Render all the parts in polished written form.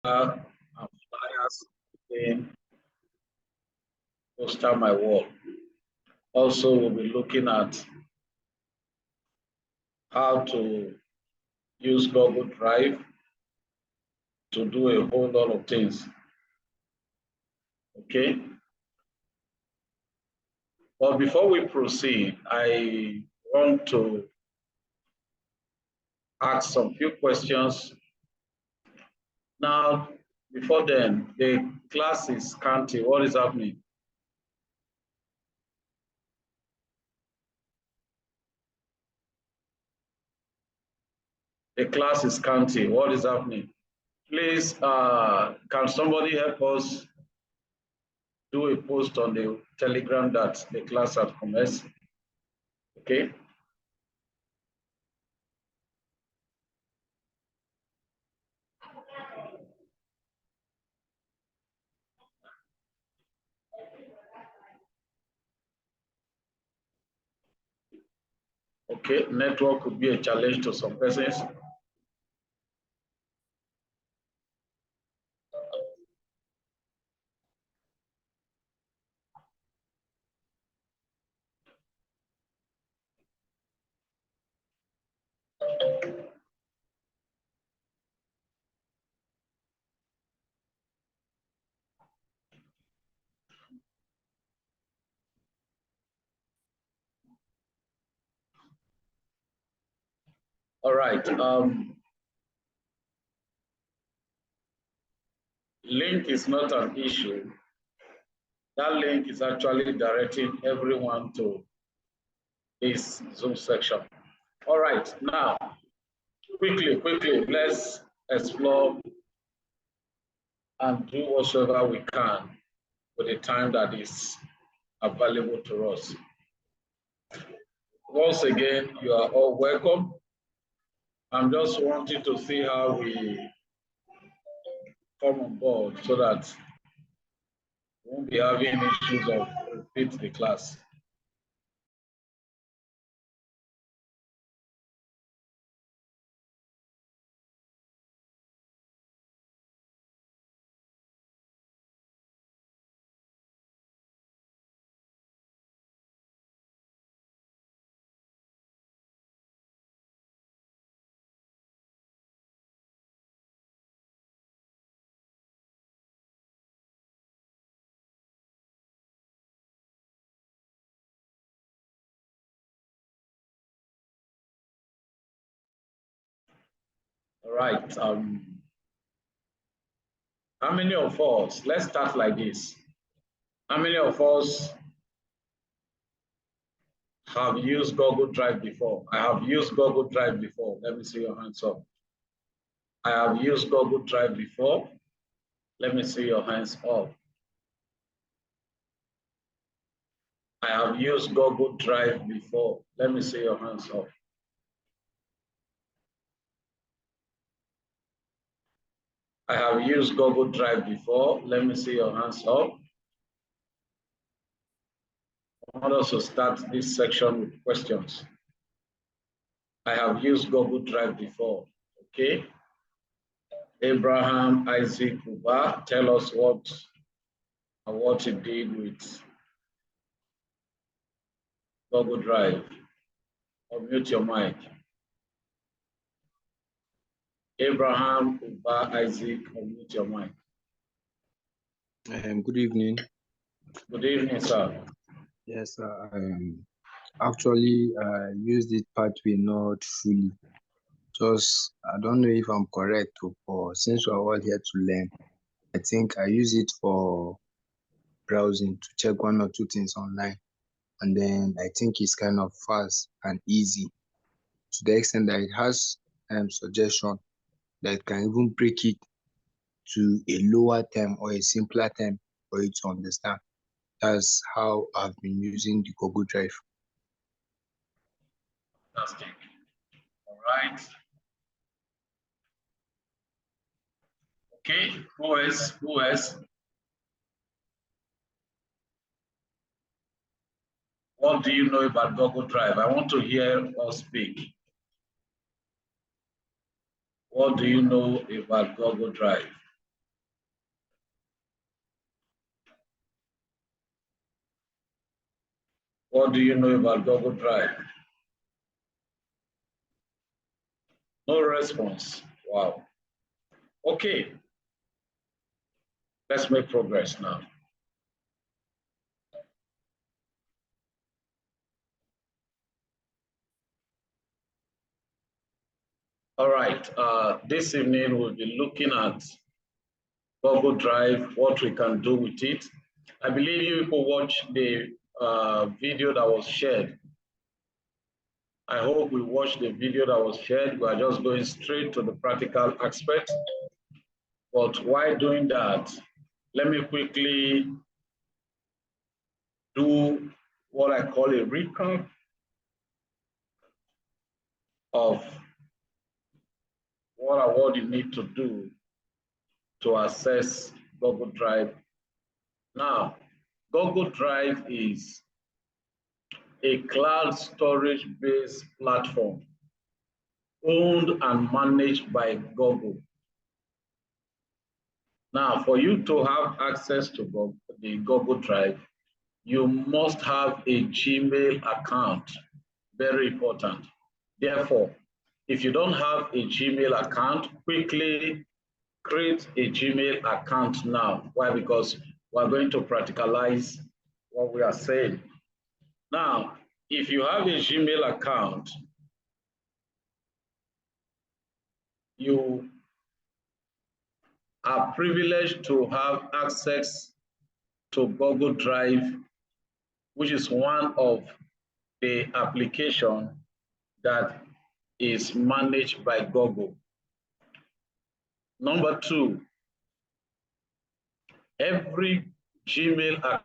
and flyers in poster my wall. Also, we'll be looking at how to use Google Drive to do a whole lot of things. Okay. But before we proceed, I want to ask some few questions. Now, before then, the class is counting. What is happening? The class is counting. What is happening? Please, can somebody help us do a post on the Telegram that the class has commenced? Okay. Okay, network could be a challenge to some persons. All right. Link is not an issue. That link is actually directing everyone to this Zoom section. All right, now, quickly, let's explore and do whatsoever we can with the time that is available to us. Once again, you are all welcome. I'm just wanting to see how we come on board so that we won't be having issues of repeat the class. All right. How many of us, let's start like this. How many of us have used Google Drive before? I have used Google Drive before. Let me see your hands up. I have used Google Drive before. Let me see your hands up. I have used Google Drive before. Let me see your hands up. I have used Google Drive before. Let me see your hands up. I want us to start this section with questions. I have used Google Drive before. Okay. Abraham Isaac Uba, tell us what he did with Google Drive. Unmute your mic. Abraham Uba Isaac, unmute your mic. Good evening. Good evening, sir. Yes, actually, I used it partway, not fully. Just, I don't know if I'm correct, but since we're all here to learn, I think I use it for browsing to check one or two things online. And then I think it's kind of fast and easy to the extent that it has suggestion that can even break it to a lower term or a simpler term for you to understand. That's how I've been using the Google Drive. Fantastic. All right. Okay, who else? Who else? What do you know about Google Drive? I want to hear us speak. What do you know about Google Drive? What do you know about Google Drive? No response. Wow. Okay. Let's make progress now. All right. This evening we'll be looking at Google Drive, what we can do with it. I believe you people watched the video that was shared. I hope we watched the video that was shared. We are just going straight to the practical aspect. But while doing that, let me quickly do what I call a recap of what you need to do to access Google Drive. Now, Google Drive is a cloud storage-based platform owned and managed by Google. Now, for you to have access to the Google Drive, you must have a Gmail account. Very important. Therefore, if you don't have a Gmail account, quickly create a Gmail account now. Why? Because we're going to practicalize what we are saying. Now, if you have a Gmail account, you are privileged to have access to Google Drive, which is one of the application that is managed by Google. Number two, every Gmail account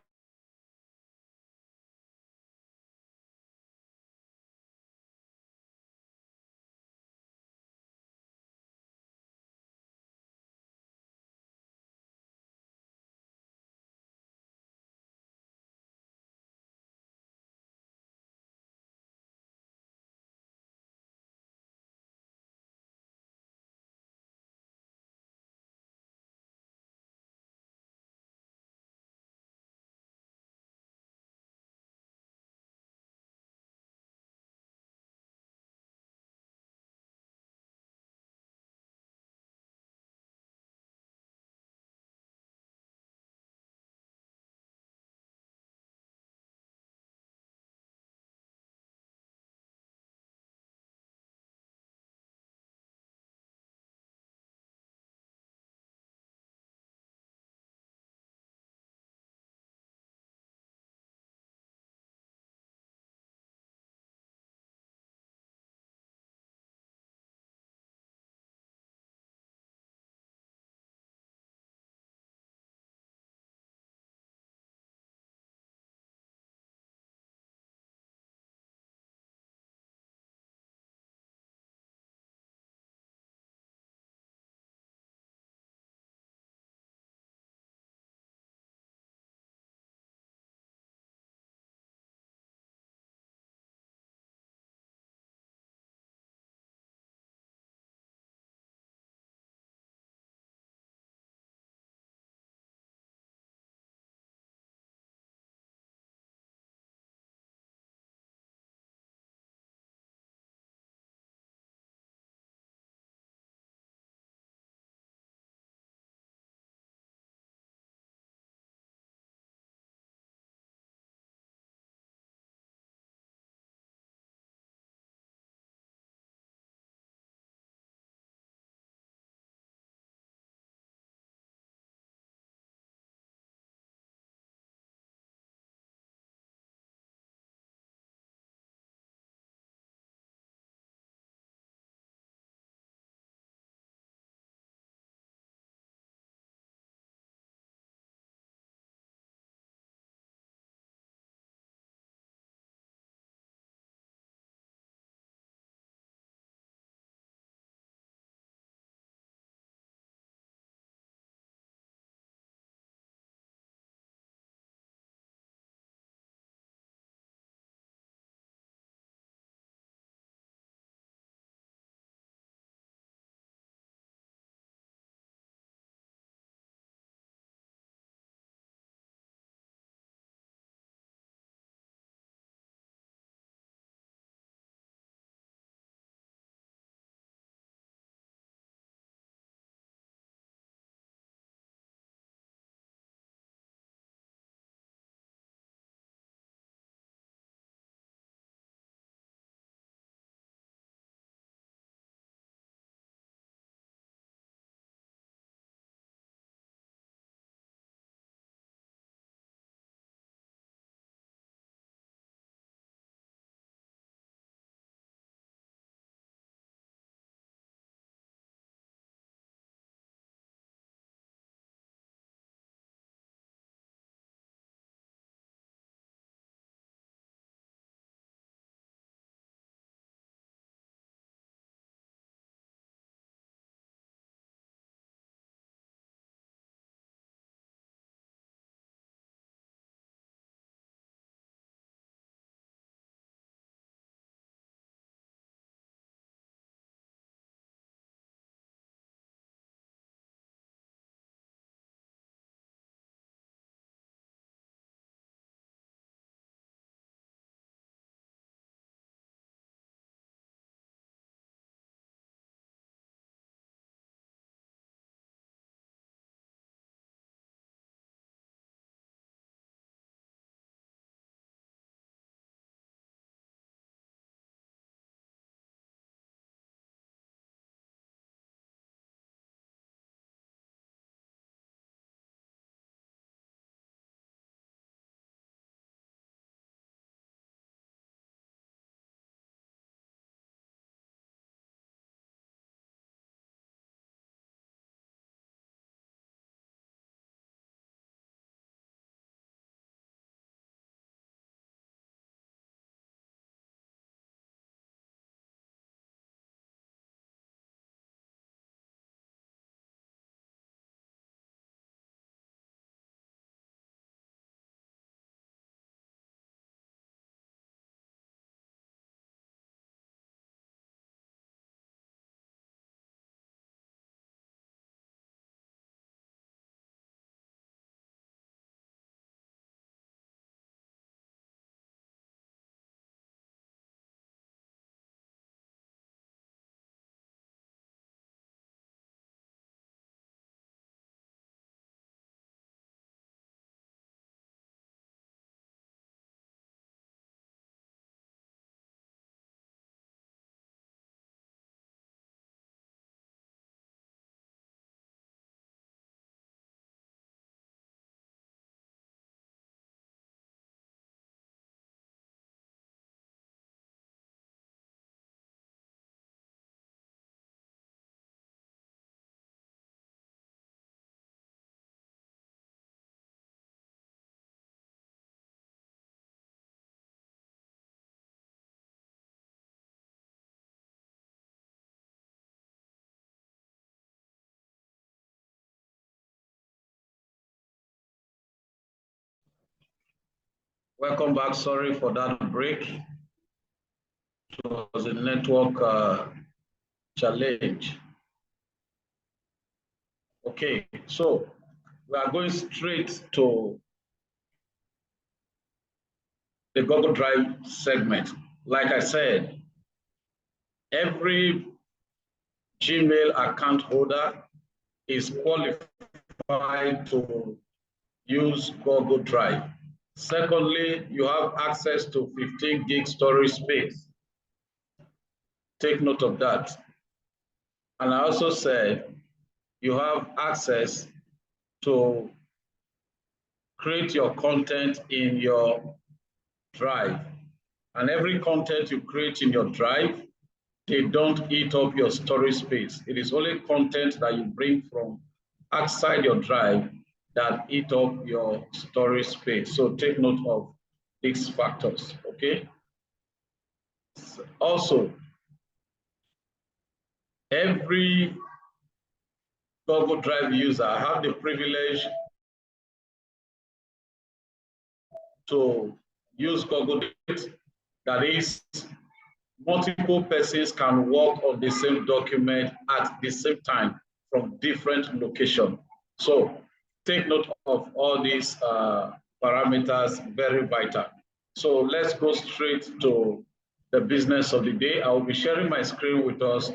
Welcome back. Sorry for that break. It was a network challenge. Okay, so we are going straight to the Google Drive segment. Like I said, every Gmail account holder is qualified to use Google Drive. Secondly, you have access to 15 gig storage space. Take note of that. And I also said you have access to create your content in your drive. And every content you create in your drive, they don't eat up your storage space. It is only content that you bring from outside your drive that eat up your storage space. So take note of these factors, okay? Also, every Google Drive user have the privilege to use Google Drive. That is, multiple persons can work on the same document at the same time from different locations. So take note of all these parameters, very vital. So let's go straight to the business of the day. I will be sharing my screen with us.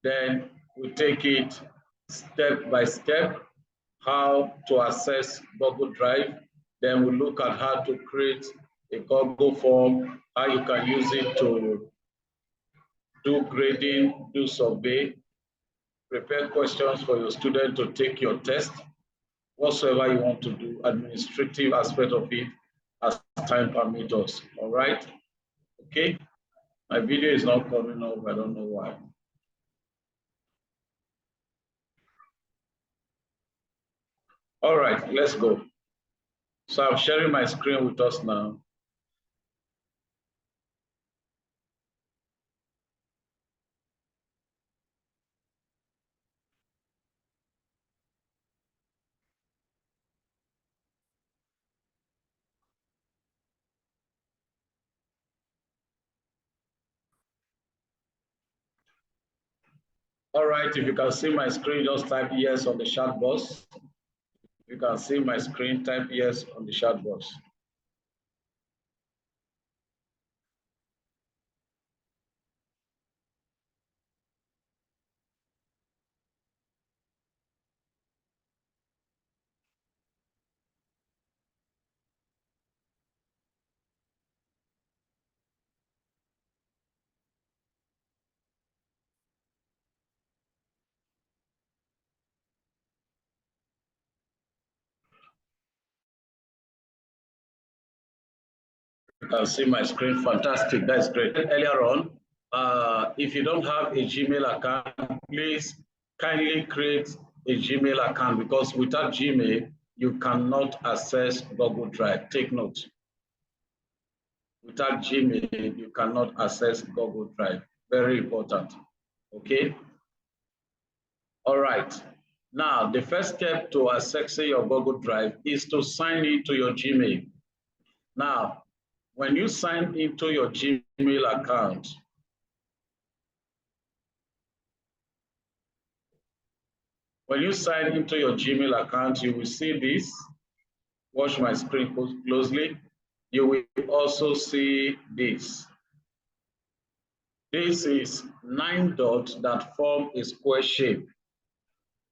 Then we take it step by step, how to access Google Drive. Then we look at how to create a Google form, how you can use it to do grading, do survey, prepare questions for your student to take your test, whatsoever you want to do, administrative aspect of it as time permits us, all right? Okay, my video is not coming up, I don't know why. All right, let's go. So I'm sharing my screen with us now. All right, if you can see my screen, just type yes on the chat box. If you can see my screen, type yes on the chat box. You can see my screen, fantastic, that's great. Earlier on, if you don't have a Gmail account, please kindly create a Gmail account because without Gmail, you cannot access Google Drive. Take note. Without Gmail, you cannot access Google Drive. Very important, okay? All right. Now, the first step to accessing your Google Drive is to sign into your Gmail. Now, when you sign into your Gmail account, when you sign into your Gmail account, you will see this. Watch my screen closely. You will also see this. This is 9 dots that form a square shape.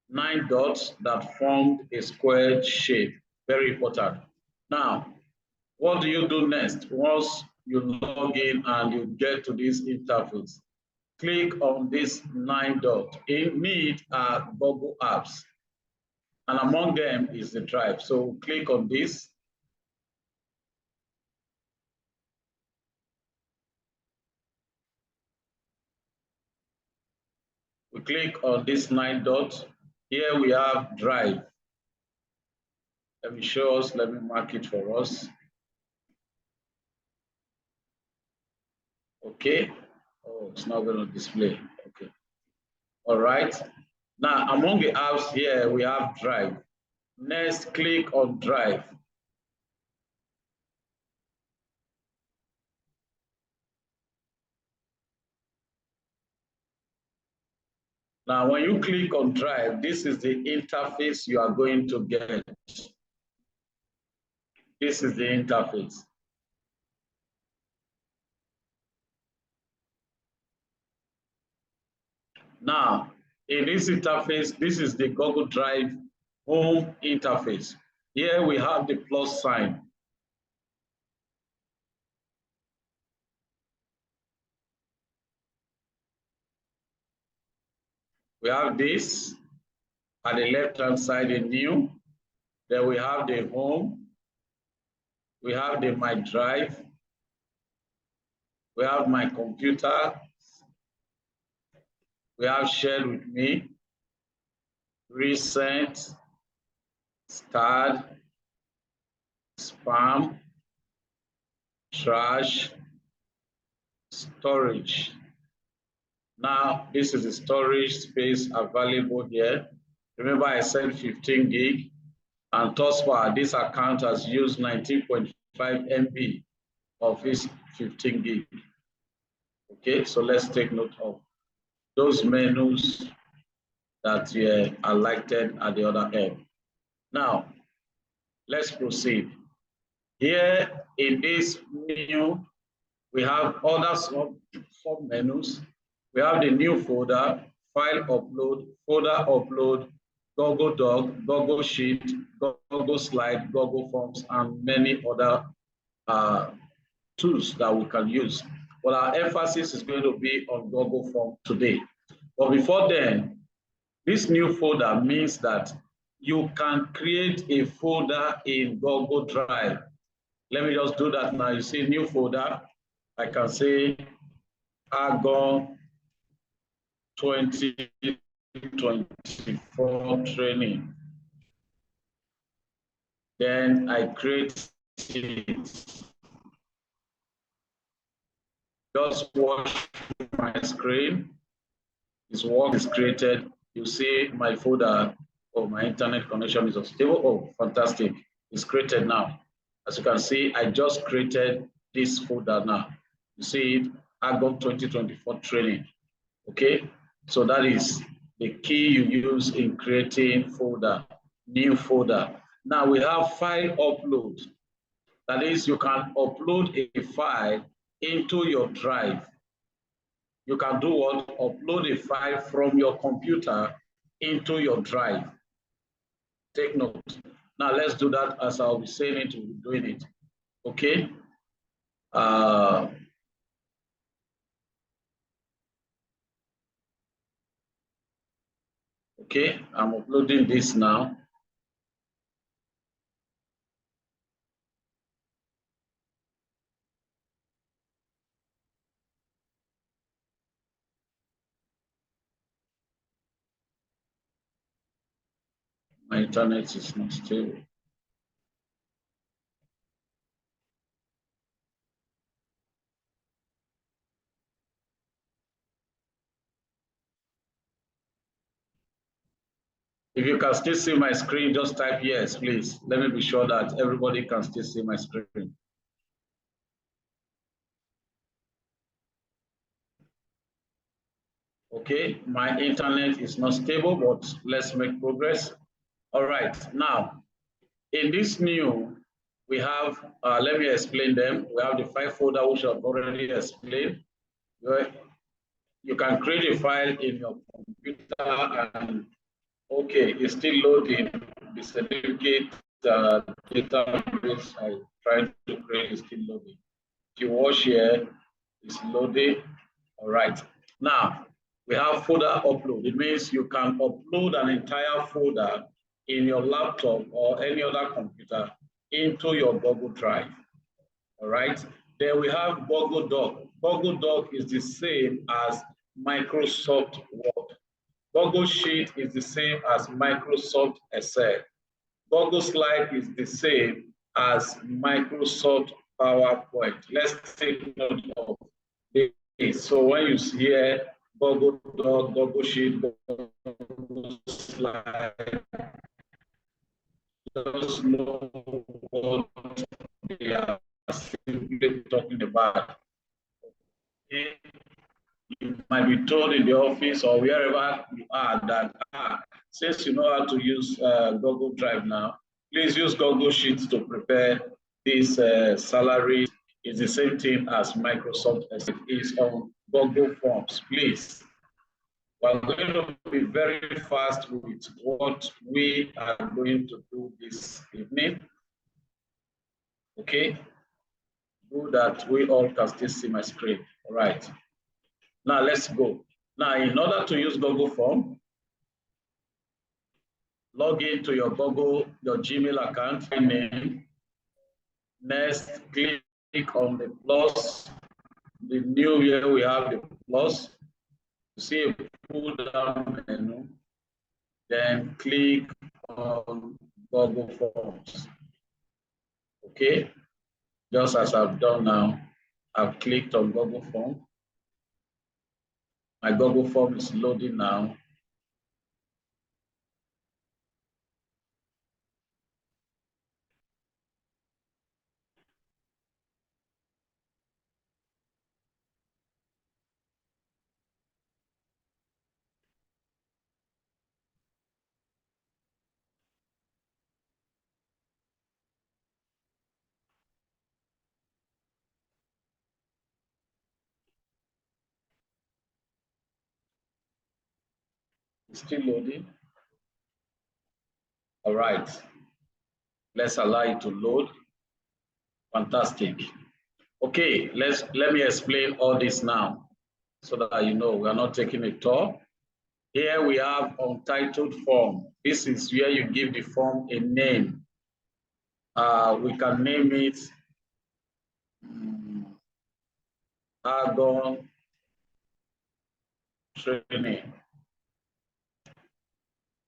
9 dots that formed a square shape. Very important. Now, what do you do next? Once you log in and you get to this interface, click on this 9 dots. In it are Google apps, and among them is the drive. So click on this. We click on this 9 dots. Here we have drive. Let me show us, let me mark it for us. Okay. Oh, it's not going to display. Okay. All right. Now, among the apps here, we have drive. Next, click on drive. Now, when you click on Drive, this is the interface you are going to get. This is the interface. Now, in this interface, this is the Google Drive home interface. Here we have the plus sign. We have this at the left-hand side, the new. Then we have the home. We have the My Drive. We have My Computer. We have Shared With Me, Recent, Starred, Spam, Trash, Storage. Now, this is the storage space available here. Remember, I said 15 gig, and thus far, this account has used 19.5 MB of this 15 gig. Okay, so let's take note of those menus that are lighted at the other end. Now, let's proceed. Here in this menu, we have other sub menus. We have the new folder, file upload, folder upload, Google Doc, Google Sheet, Google Slide, Google Forms, and many other tools that we can use. But our emphasis is going to be on Google Forms today. But before then, this new folder means that you can create a folder in Google Drive. Let me just do that now. You see new folder. I can say ALGON 2024 training. Then I create it. Just watch my screen. This work is created. You see my folder. Oh, my internet connection is unstable. Oh, fantastic. It's created now. As you can see, I just created this folder now. You see it, ALGON 2024 training. Okay, so that is the key you use in creating folder, new folder. Now we have file upload. That is, you can upload a file into your drive. You can do what? Upload a file from your computer into your drive. Take note. Now let's do that as I'll be saying it, we'll be doing it. Okay. Okay, I'm uploading this now. My internet is not stable. If you can still see my screen, just type yes, please. Let me be sure that everybody can still see my screen. Okay, my internet is not stable, but let's make progress. All right, now, in this new, we have, let me explain them. We have the file folder, which I've already explained. You can create a file in your computer and, okay, it's still loading. The certificate database I'm trying to create is still loading. If you watch here, it's loading. All right. Now, we have folder upload. It means you can upload an entire folder in your laptop or any other computer into your Google Drive. All right. Then we have Google Doc. Google Doc is the same as Microsoft Word. Google Sheet is the same as Microsoft Excel. Google Slide is the same as Microsoft PowerPoint. Let's take note of this. So when you hear Google Doc, Google Sheet, Google Slide, just know what they are simply talking about. You might be told in the office or wherever you Since you know how to use Google Drive now, please use Google Sheets to prepare this salary. It's the same thing as Microsoft Excel is on Google Forms. Please, we're going to be very fast with what we are going to do this evening. Okay, do that. We all can still see my screen. All right. Now let's go. Now, in order to use Google Form, log into your Gmail account, name. Next, click on the plus. The new here we have the plus. You see a pull down menu. Then click on Google Forms. Okay, just as I've done now, I've clicked on Google Form. My Google Form is loading now. It's still loading. All right, let's allow it to load. Fantastic. Okay, let me explain all this now so that you know we are not taking a tour. Here we have untitled form. This is where you give the form a name. We can name it ALGON Training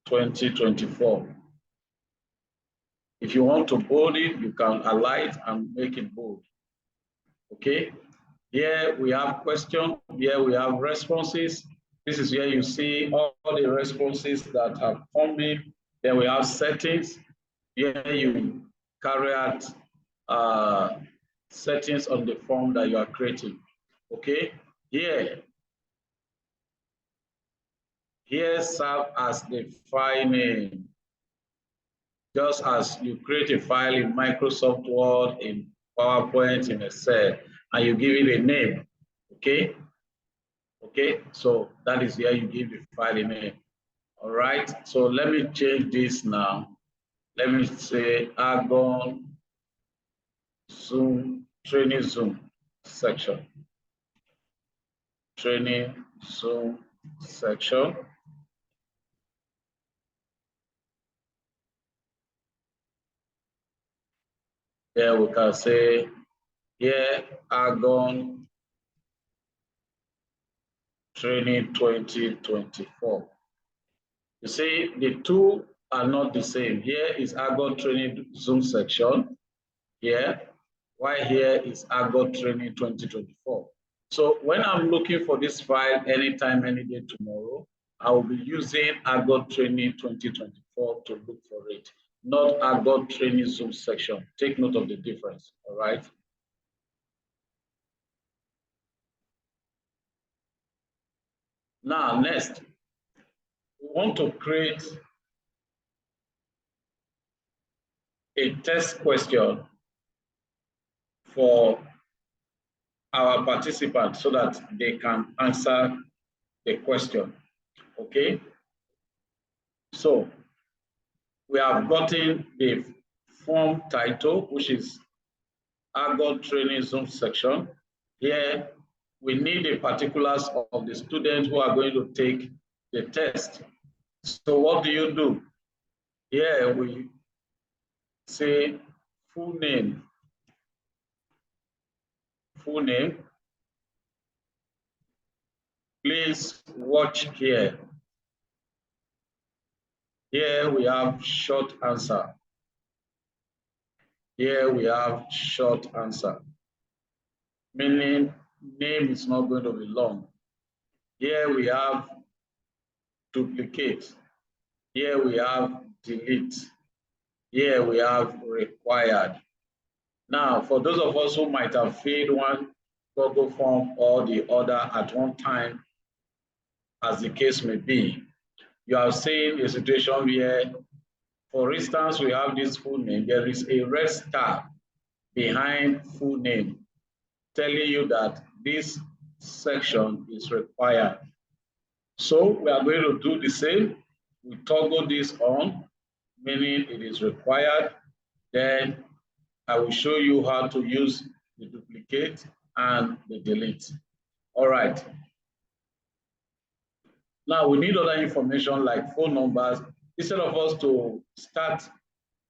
2024. If you want to bold it, you can highlight and make it bold. Okay, here we have questions, here we have responses. This is where you see all the responses that have come in. Then we have settings. Here you carry out settings on the form that you are creating. Okay, here serve as the file name. Just as you create a file in Microsoft Word, in PowerPoint, in Excel, and you give it a name, okay? Okay, so that is where you give the file a name. All right, so let me change this now. Let me say ALGON Zoom, Training Zoom section. Training Zoom section. Here we can say, here ALGON Training 2024. You see, the two are not the same. Here is ALGON Training Zoom section here, while here is ALGON Training 2024. So when I'm looking for this file anytime, any day tomorrow, I will be using ALGON Training 2024 to look for it, not ALGON Training Zoom section. Take note of the difference, all right? Now, next, we want to create a test question for our participants so that they can answer the question, okay? So we have gotten the form title, which is ALGON Training Zoom section. Here, we need the particulars of the students who are going to take the test. So what do you do? Here we say full name. Full name. Please watch here. Here we have short answer. Here we have short answer, meaning name is not going to be long. Here we have duplicate. Here we have delete. Here we have required. Now, for those of us who might have filled one Google form or the other at one time, as the case may be, you are seeing a situation where, for instance, we have this full name. There is a red star behind full name telling you that this section is required. So we are going to do the same. We toggle this on, meaning it is required. Then I will show you how to use the duplicate and the delete. All right. Now we need other information like phone numbers. Instead of us to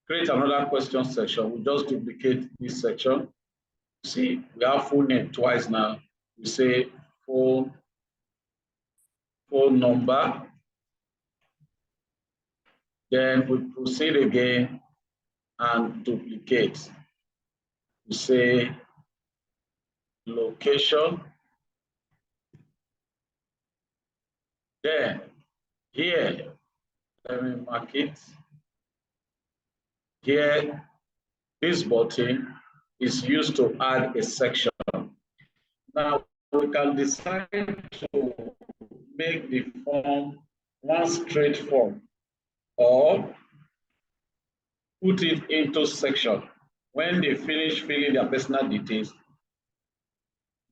create another question section, we just duplicate this section. See, we have full name twice now. We say phone number. Then we proceed again and duplicate. We say location. Then here, let me mark it. Here, this button is used to add a section. Now, we can decide to make the form one straight form or put it into section. When they finish filling their personal details,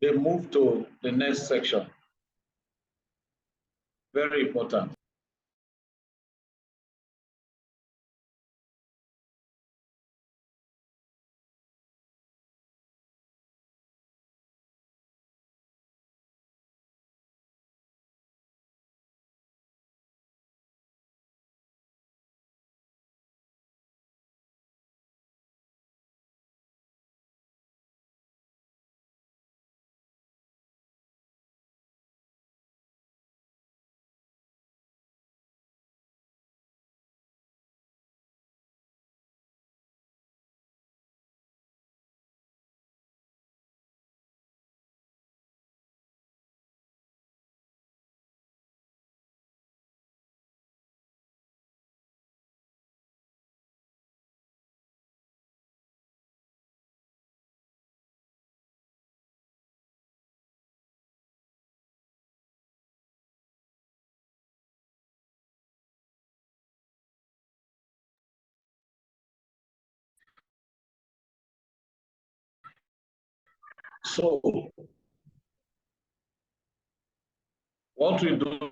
they move to the next section. Very important. So what we do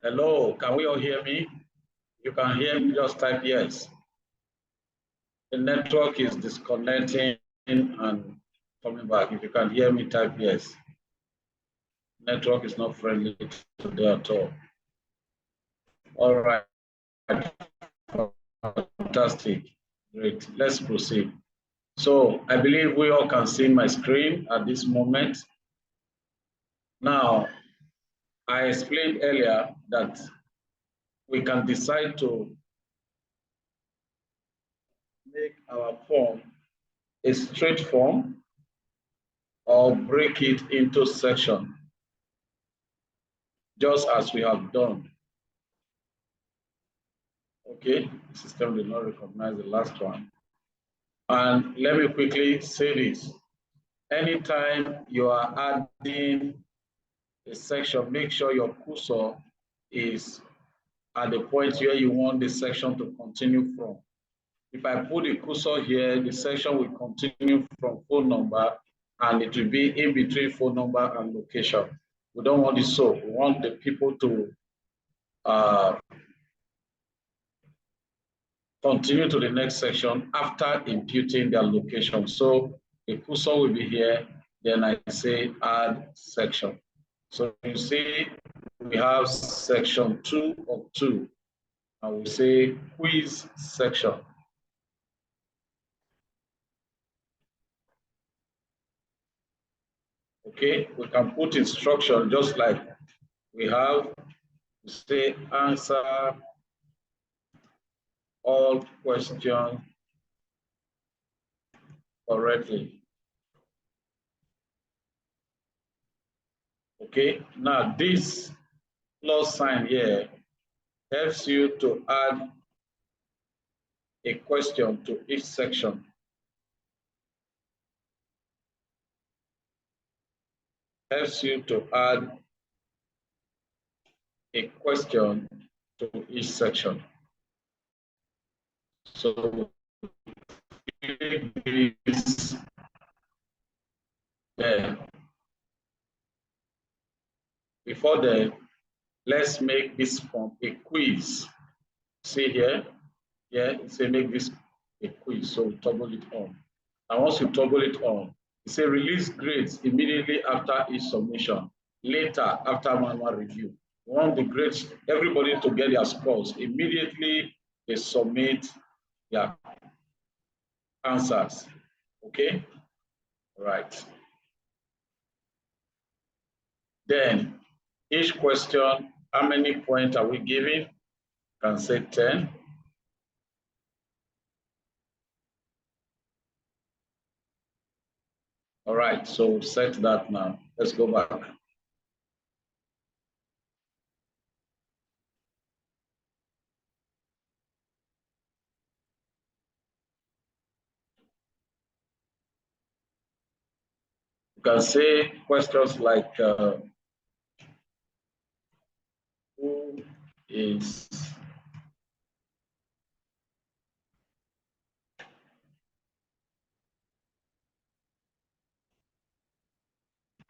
Hello, can we all hear me? You can hear me, just type yes. The network is disconnecting and coming back. If you can hear me, type yes. Network is not friendly today at all. All right, fantastic, great, let's proceed. So I believe we all can see my screen at this moment. Now, I explained earlier that we can decide to make our form a straight form or break it into sections, just as we have done. Okay, the system did not recognize the last one. And let me quickly say this. Anytime you are adding a section, make sure your cursor is at the point where you want the section to continue from. If I put the cursor here, the section will continue from phone number and it will be in between phone number and location. We don't want it so. We want the people to continue to the next section after imputing their location. So the cursor will be here, then I say add section. So you see we have section 2 of 2. I will say quiz section. Okay, we can put instruction just like we have, say answer all questions correctly. Okay, now this plus sign here helps you to add a question to each section. Helps you to add a question to each section. So this there. Before then, let's make this form a quiz. See here, yeah, say make this a quiz. So we toggle it on. And once you toggle it on, it say release grades immediately after each submission, later after manual review. We want the grades, everybody to get their scores immediately they submit their answers. Okay, right. Then each question, how many points are we giving? Can say 10. All right, so set that now. Let's go back. You can say questions like who is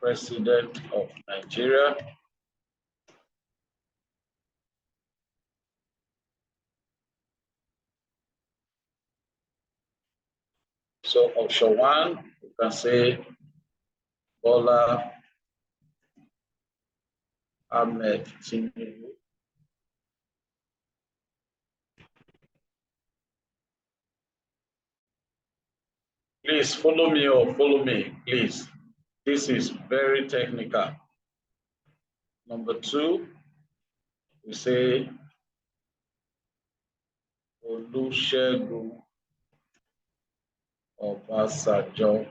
President of Nigeria? So option 1, you can say Bola Ahmed Tinubu. Please follow me or follow me, please. This is very technical. Number 2, we say Olusegun Obasanjo.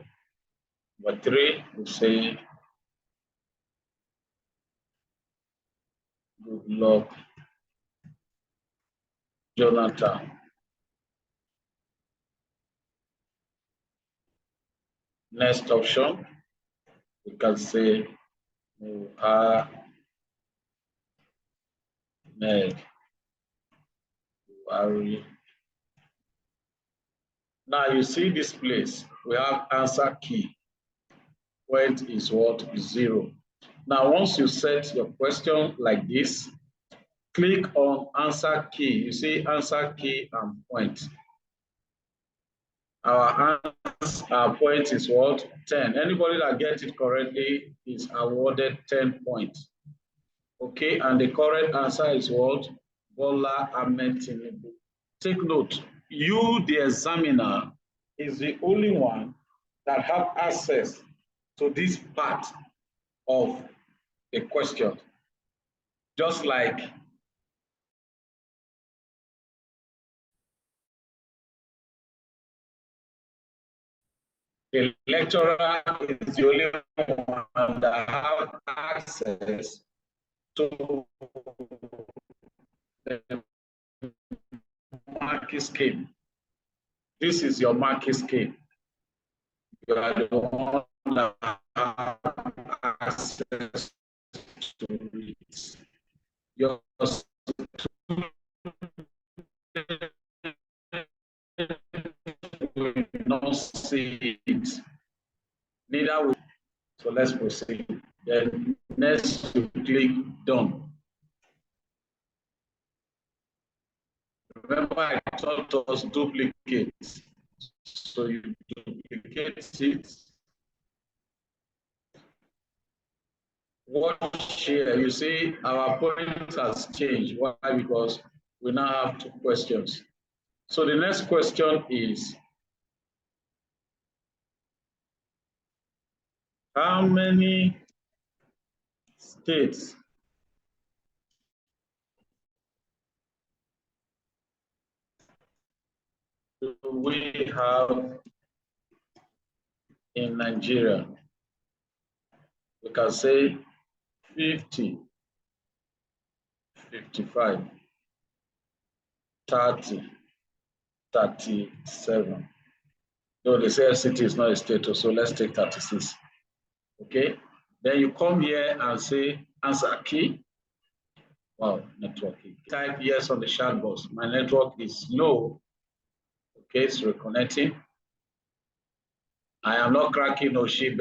Number 3, we say Goodluck Jonathan. Next option, we can say Muhammad Buhari. Now you see this place, we have answer key. Point is what? 0. Now once you set your question like this, click on answer key. You see answer key and point. Our point is what? 10. Anybody that gets it correctly is awarded 10 points. Okay, and the correct answer is what? Bola Ahmed Tinubu. Take note, you, the examiner, is the only one that have access to this part of the question. Just like the lecturer is the only one that have access to the marking scheme. This is your marking scheme. You are the one that have access to it. Your will not see it. Neither will. So let's proceed. Then next you click done. Remember, I taught us duplicates. So you duplicate it. Watch here. You see, our point has changed. Why? Because we now have 2 questions. So the next question is, how many states do we have in Nigeria? We can say 50, 55, 30, 37. No, they say FCT is not a state, so let's take 36. Okay, then you come here and say answer key. Wow, network key. Type yes on the chat box. My network is low. Okay, it's reconnecting. I am not cracking no shit.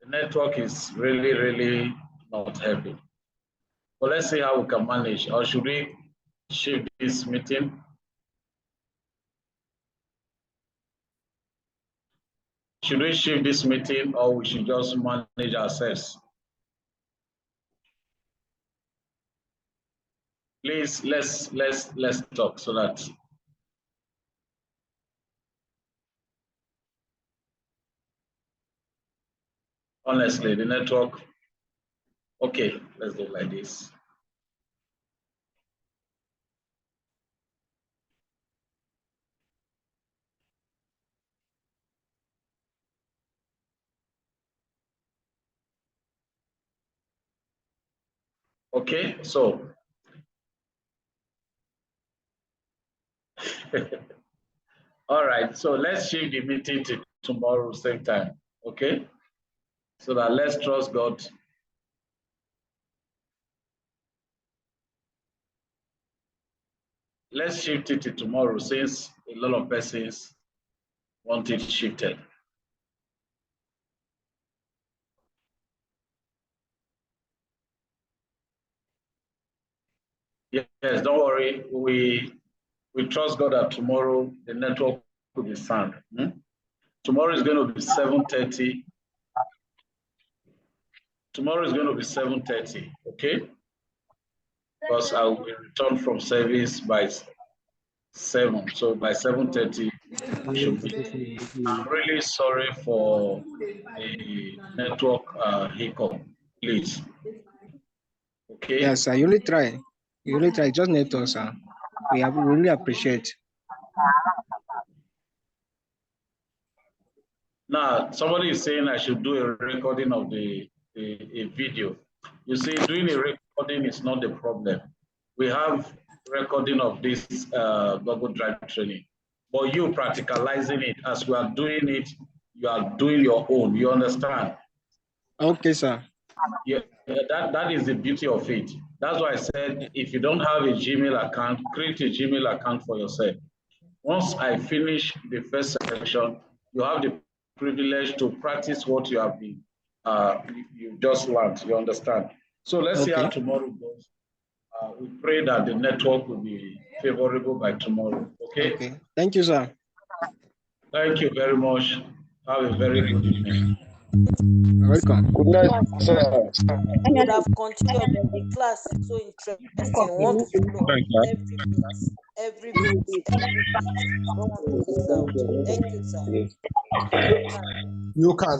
The network is really not helping. But let's see how we can manage. Or should we shift this meeting? Should we shift this meeting, or we should just manage ourselves? Please, let's talk so that honestly the network. Okay, let's do it like this. Okay, so all right, so let's shift the meeting to tomorrow same time. Okay, so that let's trust God. Let's shift it to tomorrow since a lot of persons want it shifted. Yes, don't worry. We trust God that tomorrow the network will be sound. Tomorrow is going to be 7:30. Tomorrow is going to be 7:30, okay? Because I will return from service by 7. So by 7:30, I'm really sorry for the network hiccup, please. Okay. Yes, sir. You only try. You only try. Just net us, sir. We really appreciate. Now, somebody is saying I should do a recording of a video. You see, doing a recording is not the problem. We have recording of this Google Drive training, but you practicalizing it as we are doing it, you are doing your own. You understand? Okay, sir. Yeah, that is the beauty of it. That's why I said, if you don't have a Gmail account, create a Gmail account for yourself. Once I finish the first section, you have the privilege to practice what you have been, you just learned, you understand? So let's see how tomorrow goes. We pray that the network will be favorable by tomorrow, okay? Okay. Thank you, sir. Thank you very much. Have a very good evening. Welcome. Good night, sir. I would have continued, but the class is so interesting. I want to know every bit. I don't want to miss out. Thank you, sir. You can